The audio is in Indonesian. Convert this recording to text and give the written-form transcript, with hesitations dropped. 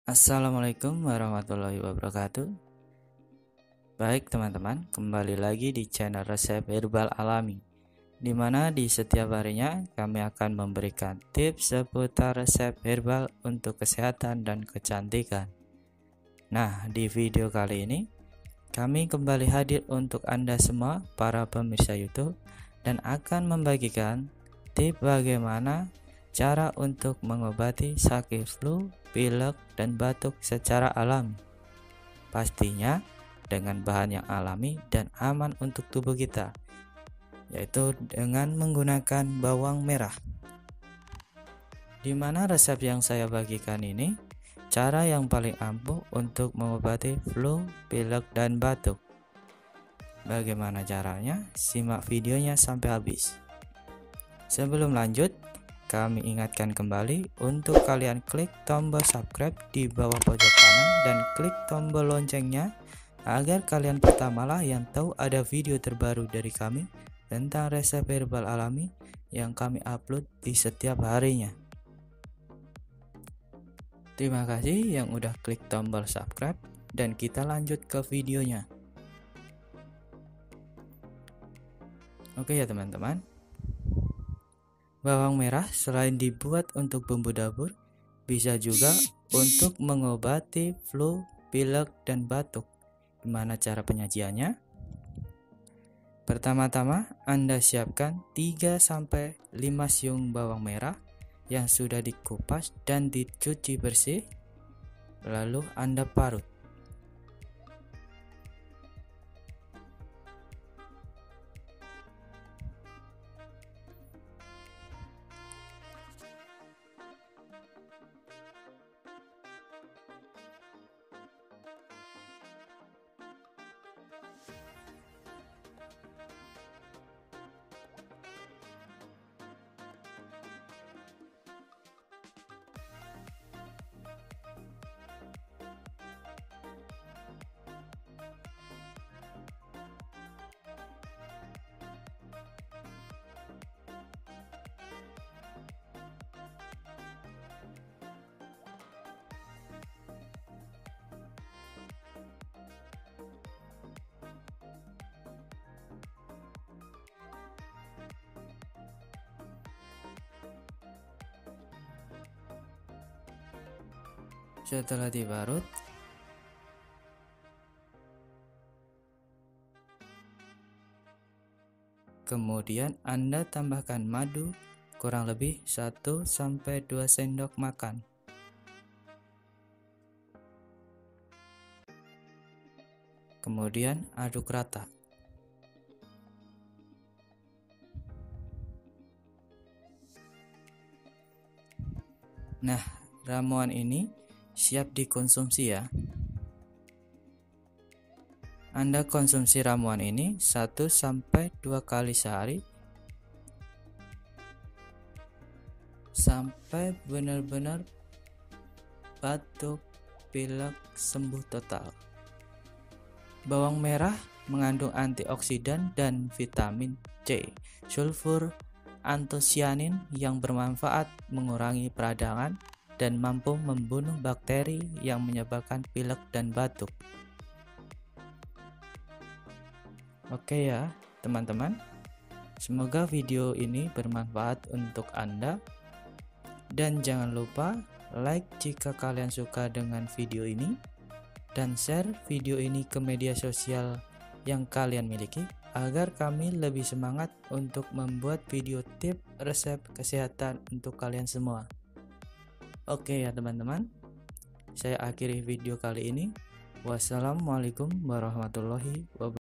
Assalamualaikum warahmatullahi wabarakatuh. Baik teman-teman, kembali lagi di channel resep herbal alami, dimana di setiap harinya kami akan memberikan tips seputar resep herbal untuk kesehatan dan kecantikan. Nah, di video kali ini kami kembali hadir untuk Anda semua para pemirsa YouTube dan akan membagikan tips bagaimana cara untuk mengobati sakit flu, pilek, dan batuk secara alami. Pastinya dengan bahan yang alami dan aman untuk tubuh kita, yaitu dengan menggunakan bawang merah. Dimana resep yang saya bagikan ini cara yang paling ampuh untuk mengobati flu, pilek, dan batuk. Bagaimana caranya? Simak videonya sampai habis. Sebelum lanjut, kami ingatkan kembali untuk kalian klik tombol subscribe di bawah pojok kanan dan klik tombol loncengnya agar kalian pertamalah yang tahu ada video terbaru dari kami tentang resep herbal alami yang kami upload di setiap harinya. Terima kasih yang udah klik tombol subscribe dan kita lanjut ke videonya. Oke ya teman-teman. Bawang merah selain dibuat untuk bumbu dapur, bisa juga untuk mengobati flu, pilek, dan batuk. Gimana cara penyajiannya? Pertama-tama Anda siapkan 3-5 siung bawang merah yang sudah dikupas dan dicuci bersih. Lalu Anda parut. Setelah diparut, kemudian Anda tambahkan madu kurang lebih 1-2 sendok makan. Kemudian aduk rata. Nah, ramuan ini siap dikonsumsi ya. Anda konsumsi ramuan ini 1-2 kali sehari sampai benar-benar batuk, pilek sembuh total. Bawang merah mengandung antioksidan dan vitamin C, sulfur, antosianin yang bermanfaat mengurangi peradangan dan mampu membunuh bakteri yang menyebabkan pilek dan batuk. Oke ya teman-teman, semoga video ini bermanfaat untuk Anda, dan jangan lupa like jika kalian suka dengan video ini dan share video ini ke media sosial yang kalian miliki agar kami lebih semangat untuk membuat video tips resep kesehatan untuk kalian semua. Oke ya teman-teman, saya akhiri video kali ini. Wassalamualaikum warahmatullahi wabarakatuh.